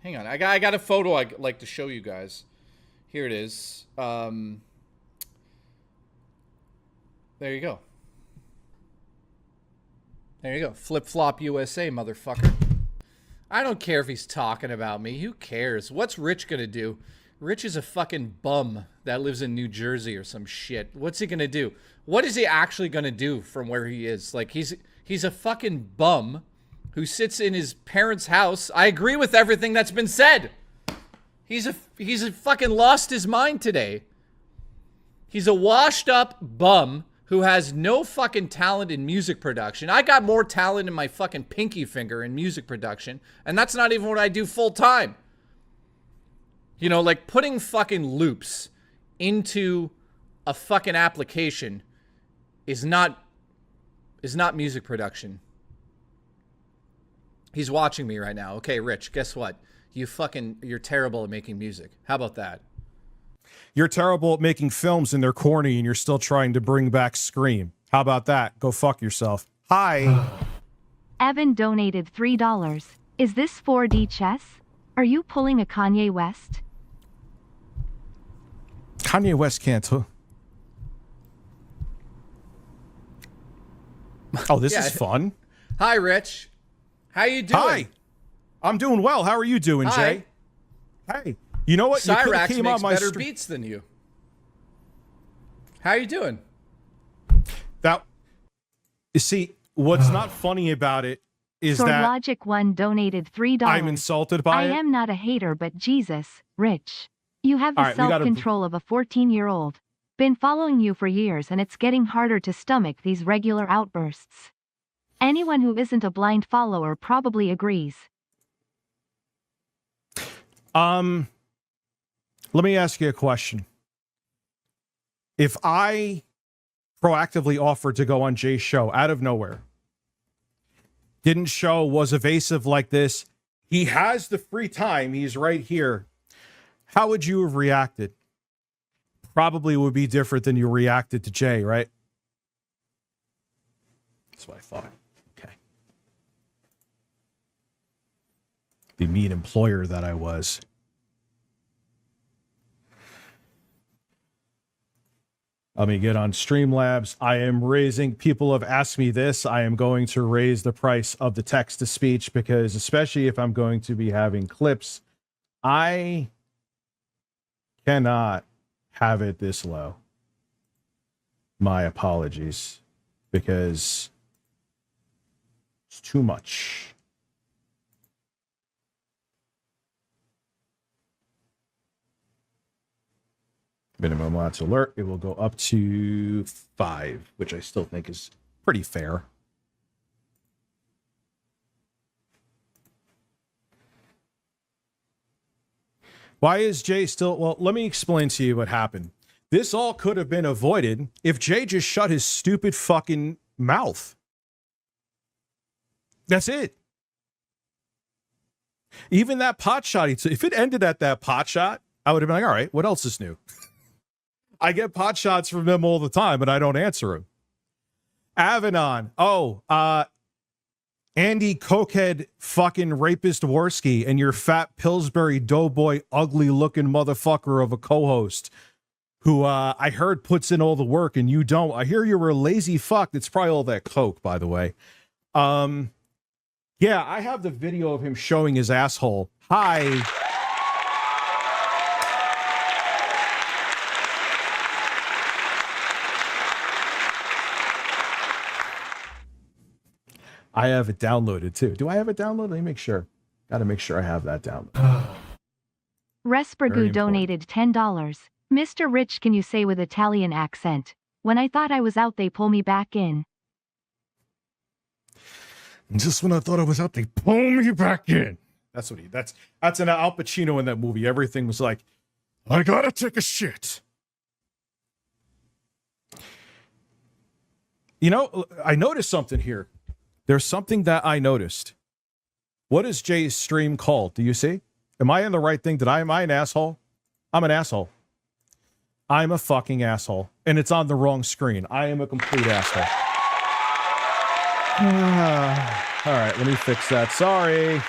Hang on. I got a photo I'd like to show you guys. Here it is. There you go. There you go. Flip-flop USA, motherfucker. I don't care if he's talking about me. Who cares? What's Rich gonna do? Rich is a fucking bum that lives in New Jersey or some shit. What's he gonna do? What is he actually gonna do from where he is? Like, he's a fucking bum who sits in his parents' house. I agree with everything that's been said. He's a fucking lost his mind today. He's a washed up bum who has no fucking talent in music production. I got more talent in my fucking pinky finger in music production, and that's not even what I do full time. You know, like putting fucking loops into a fucking application is not music production. He's watching me right now. Okay, Rich, guess what? You're terrible at making music. How about that? You're terrible at making films and they're corny and you're still trying to bring back Scream. How about that? Go fuck yourself. Hi. Evan donated $3. Is this 4D chess? Are you pulling a Kanye West? Kanye West can't. Oh, this is fun. Hi, Rich. How you doing? Hi. I'm doing well. How are you doing, Hi. Jay? Hey. You know what? Cyrax you makes better beats than you. How you doing? You see, what's not funny about it is Sword that Logic 1 donated $3. I'm insulted by it. I am not a hater, but Jesus, Rich. You have the All right, self-control of a 14-year-old. Been following you for years and it's getting harder to stomach these regular outbursts. Anyone who isn't a blind follower probably agrees. Let me ask you a question. If I proactively offered to go on Jay's show out of nowhere, didn't show, was evasive like this, he has the free time, he's right here, how would you have reacted? Probably would be different than you reacted to Jay, right? That's what I thought. Okay. The mean employer that I was. Let me get on Streamlabs. I am raising, people have asked me this. I am going to raise the price of the text to speech because especially if I'm going to be having clips, I cannot have it this low. My apologies because it's too much. Minimum lots alert, it will go up to 5, which I still think is pretty fair. Why is Jay still... Well, let me explain to you what happened. This all could have been avoided if Jay just shut his stupid fucking mouth. That's it. Even that pot shot, if it ended at that pot shot, I would have been like, all right, what else is new? I get pot shots from them all the time, but I don't answer them. Avanon. Oh, Andy Cokehead fucking rapist Warski and your fat Pillsbury doughboy ugly looking motherfucker of a co-host who I heard puts in all the work and you don't. I hear you're a lazy fuck. It's probably all that coke, by the way. Yeah, I have the video of him showing his asshole. Hi. I have it downloaded too. Do I have it downloaded? Let me make sure. Got to make sure I have that downloaded. Respergu donated $10. Mr. Rich, can you say with Italian accent? When I thought I was out, they pull me back in. Just when I thought I was out, they pull me back in. That's what that's an Al Pacino in that movie. Everything was like, I gotta take a shit. You know, I noticed something here. There's something that I noticed. What is Jay's stream called? Do you see? Am I in the right thing? Am I an asshole? I'm an asshole. I'm a fucking asshole. And it's on the wrong screen. I am a complete asshole. All right, let me fix that. Sorry.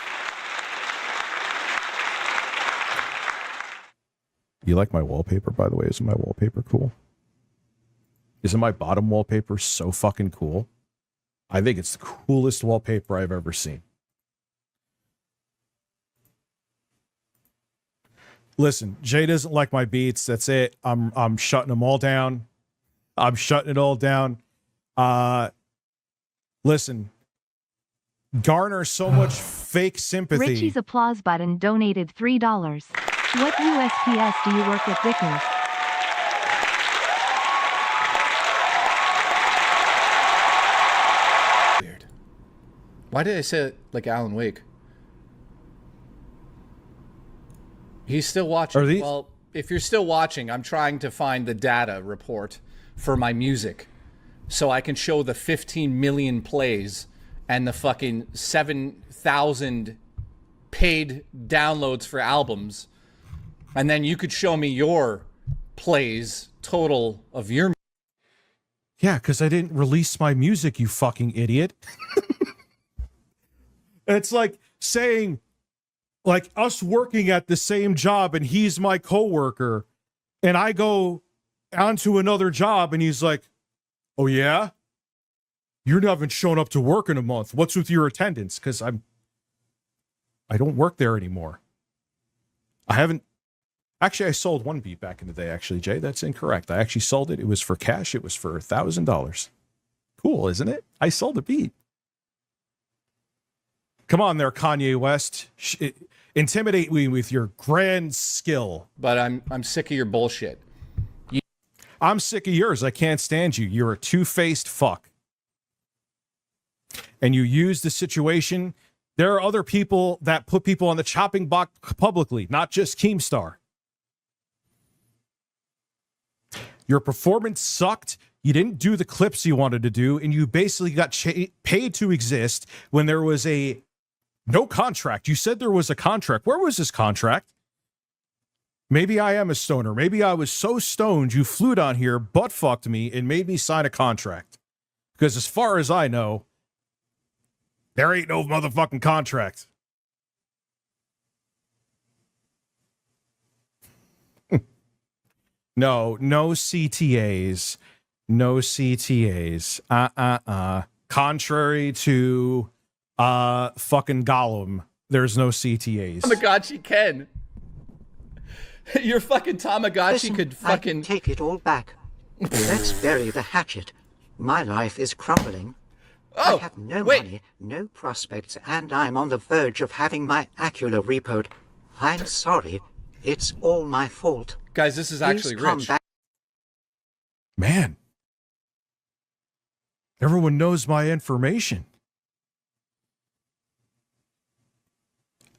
You like my wallpaper, by the way? Isn't my wallpaper cool? Isn't my bottom wallpaper so fucking cool? I think it's the coolest wallpaper I've ever seen. Listen, Jay doesn't like my beats. That's it. I'm shutting them all down. I'm shutting it all down. Listen, garner so much fake sympathy. Richie's applause button donated $3. What USPS do you work at, Vickers? Weird. Why did I say it like Alan Wake? He's still watching. Well, if you're still watching, I'm trying to find the data report for my music so I can show the 15 million plays and the fucking 7,000 paid downloads for albums. And then you could show me your plays total of your. Yeah, because I didn't release my music, you fucking idiot. It's like saying, like, us working at the same job and he's my coworker, and I go onto another job and he's like, oh yeah? You haven't shown up to work in a month. What's with your attendance? Because I don't work there anymore. I haven't. Actually, I sold one beat back in the day, actually, Jay. That's incorrect. I actually sold it. It was for cash. It was for $1,000. Cool, isn't it? I sold a beat. Come on there, Kanye West. Intimidate me with your grand skill. But I'm sick of your bullshit. I'm sick of yours. I can't stand you. You're a two-faced fuck. And you use the situation. There are other people that put people on the chopping block publicly, not just Keemstar. Your performance sucked. You didn't do the clips you wanted to do, and you basically got paid to exist when there was no contract. You said there was a contract. Where was this contract? Maybe I am a stoner. Maybe I was so stoned you flew down here, butt-fucked me, and made me sign a contract. Because as far as I know, there ain't no motherfucking contract. No CTAs. No CTAs. Contrary to fucking Gollum, there's no CTAs. Tamagotchi Ken. Your fucking Tamagotchi Listen, could fucking... I can take it all back. Let's bury the hatchet. My life is crumbling. I have no money, no prospects, and I'm on the verge of having my Acula repoed. I'm sorry. It's all my fault. Guys, this is actually Rich. Man. Everyone knows my information.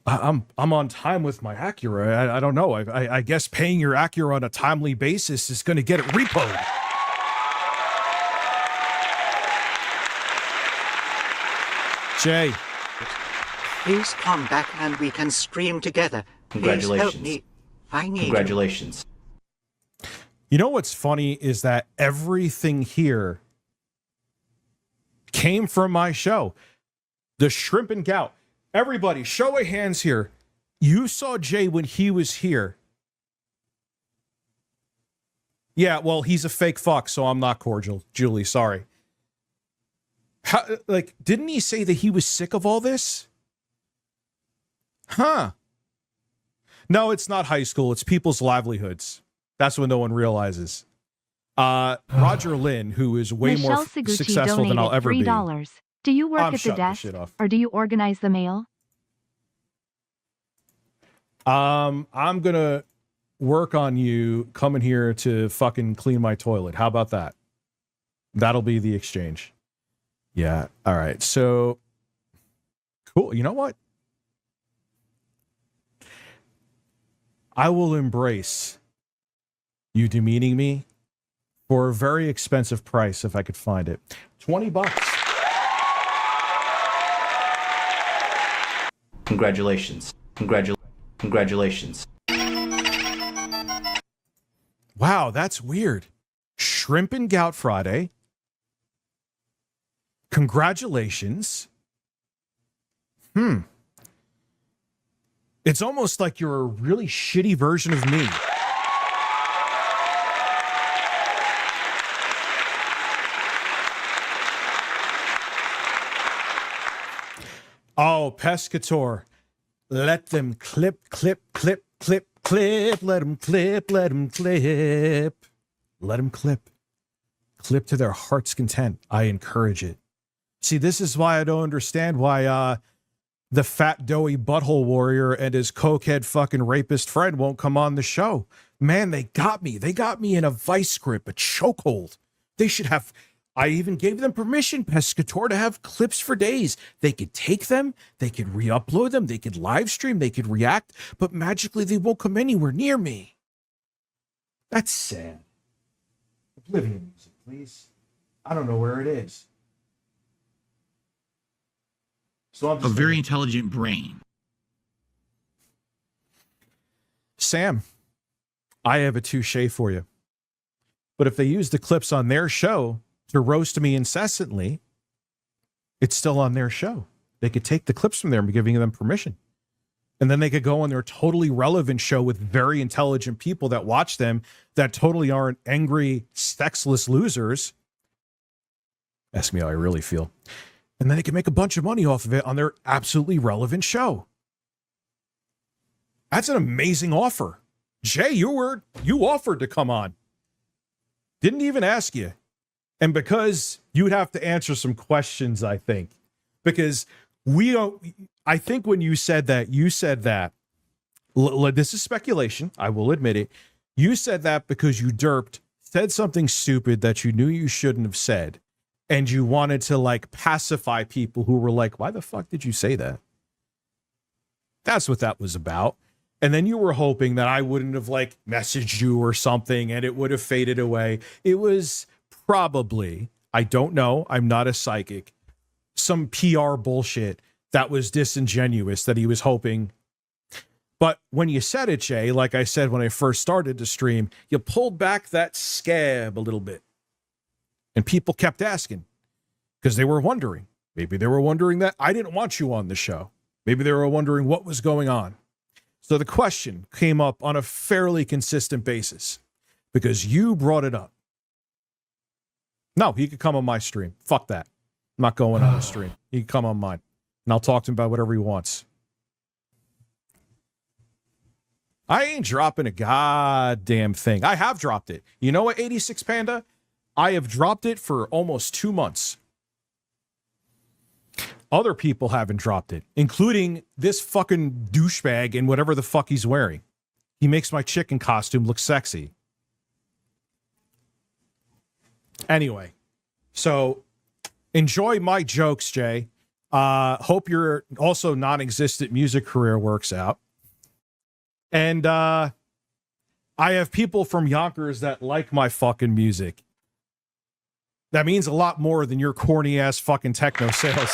I'm on time with my Acura. I don't know. I guess paying your Acura on a timely basis is going to get it repoed. Jay. Please come back and we can stream together. Congratulations. Please help me. I need Congratulations. You know what's funny is that everything here came from my show. The Shrimp and Gout. Everybody, show of hands here. You saw Jay when he was here. Yeah, well, he's a fake fuck, so I'm not cordial. Julie, sorry. Didn't he say that he was sick of all this? Huh. No, it's not high school. It's people's livelihoods. That's what no one realizes. Roger Lynn, who is way Michelle more Seguchi successful than I'll ever be. $3. Do you work I'm at the shutting this desk, shit off. or do you organize the mail? I'm gonna work on you coming here to fucking clean my toilet. How about that? That'll be the exchange. Yeah. All right. So cool. You know what? I will embrace you demeaning me for a very expensive price if I could find it. $20. Congratulations. Congratulations. Wow, that's weird. Shrimp and Gout Friday. Congratulations. It's almost like you're a really shitty version of me. Oh, Pescator. Let them clip, clip, clip, clip, clip. Let them clip, let them clip. Let them clip. Clip to their heart's content. I encourage it. See, this is why I don't understand why the fat, doughy butthole warrior and his cokehead fucking rapist friend won't come on the show. Man, they got me. They got me in a vice grip, a chokehold. They should have... I even gave them permission, Pescator, to have clips for days. They could take them, they could re-upload them, they could live stream, they could react, but magically they won't come anywhere near me. That's sad. Oblivion music, please. I don't know where it is. So I'm just a very intelligent brain. Sam, I have a touche for you. But if they use the clips on their show to roast me incessantly, it's still on their show. They could take the clips from there and be giving them permission. And then they could go on their totally relevant show with very intelligent people that watch them that totally aren't angry, sexless losers. Ask me how I really feel. And then they can make a bunch of money off of it on their absolutely relevant show. That's an amazing offer. Jay, you offered to come on. Didn't even ask you. And because you'd have to answer some questions, I think. Because I think when you said that, this is speculation, I will admit it. You said that because you said something stupid that you knew you shouldn't have said. And you wanted to like pacify people who were like, why the fuck did you say that? That's what that was about. And then you were hoping that I wouldn't have like messaged you or something and it would have faded away. It was probably, I don't know, I'm not a psychic, some PR bullshit that was disingenuous that he was hoping. But when you said it, Jay, like I said when I first started to stream, you pulled back that scab a little bit. And people kept asking because they were wondering. Maybe they were wondering that I didn't want you on the show. Maybe they were wondering what was going on. So the question came up on a fairly consistent basis because you brought it up. No, he could come on my stream. Fuck that. I'm not going on a stream. He can come on mine. And I'll talk to him about whatever he wants. I ain't dropping a goddamn thing. I have dropped it. You know what, 86 Panda? I have dropped it for almost 2 months. Other people haven't dropped it, including this fucking douchebag in whatever the fuck he's wearing. He makes my chicken costume look sexy. Anyway, so enjoy my jokes, Jay. Hope your also non-existent music career works out. And I have people from Yonkers that like my fucking music. That means a lot more than your corny ass fucking techno sales.